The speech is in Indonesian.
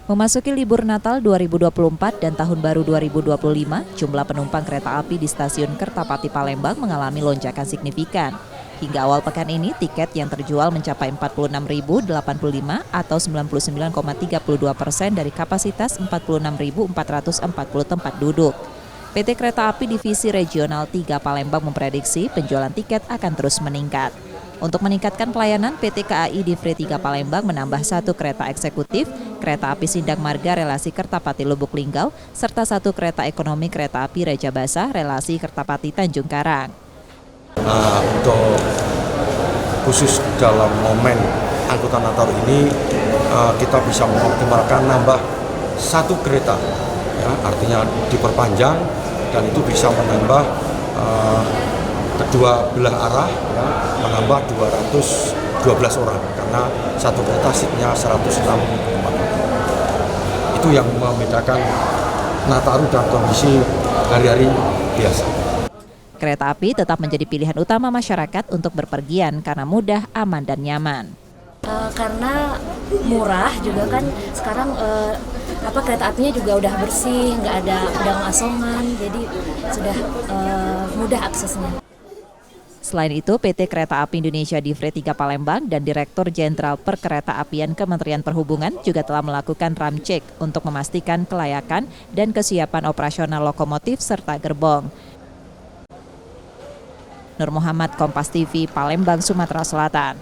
Memasuki libur Natal 2024 dan Tahun Baru 2025, jumlah penumpang kereta api di stasiun Kertapati Palembang mengalami lonjakan signifikan. Hingga awal pekan ini, tiket yang terjual mencapai 46.085 atau 99,32% dari kapasitas 46.440 tempat duduk. PT Kereta Api Divisi Regional 3 Palembang memprediksi penjualan tiket akan terus meningkat. Untuk meningkatkan pelayanan, PT KAI Divre 3 Palembang menambah 1 kereta eksekutif, kereta api Sindang Marga relasi Kertapati Lubuk Linggau, serta 1 kereta ekonomi kereta api Raja Basa relasi Kertapati Tanjung Karang. Untuk khusus dalam momen angkutan Natal ini, kita bisa mengoptimalkan nambah 1 kereta, ya, artinya diperpanjang dan itu bisa menambah kedua belah arah, ya, menambah 212 orang karena 1 kereta seatnya 164. Itu yang membedakan Nataru dan kondisi hari-hari biasa. Kereta api tetap menjadi pilihan utama masyarakat untuk berpergian karena mudah, aman, dan nyaman. Karena murah juga kan sekarang kereta apinya juga udah bersih, nggak ada asongan, jadi sudah mudah aksesnya. Selain itu, PT Kereta Api Indonesia Divre 3 Palembang dan Direktur Jenderal Perkereta-apian Kementerian Perhubungan juga telah melakukan ramcek untuk memastikan kelayakan dan kesiapan operasional lokomotif serta gerbong. Nur Muhammad, Kompas TV, Palembang, Sumatera Selatan.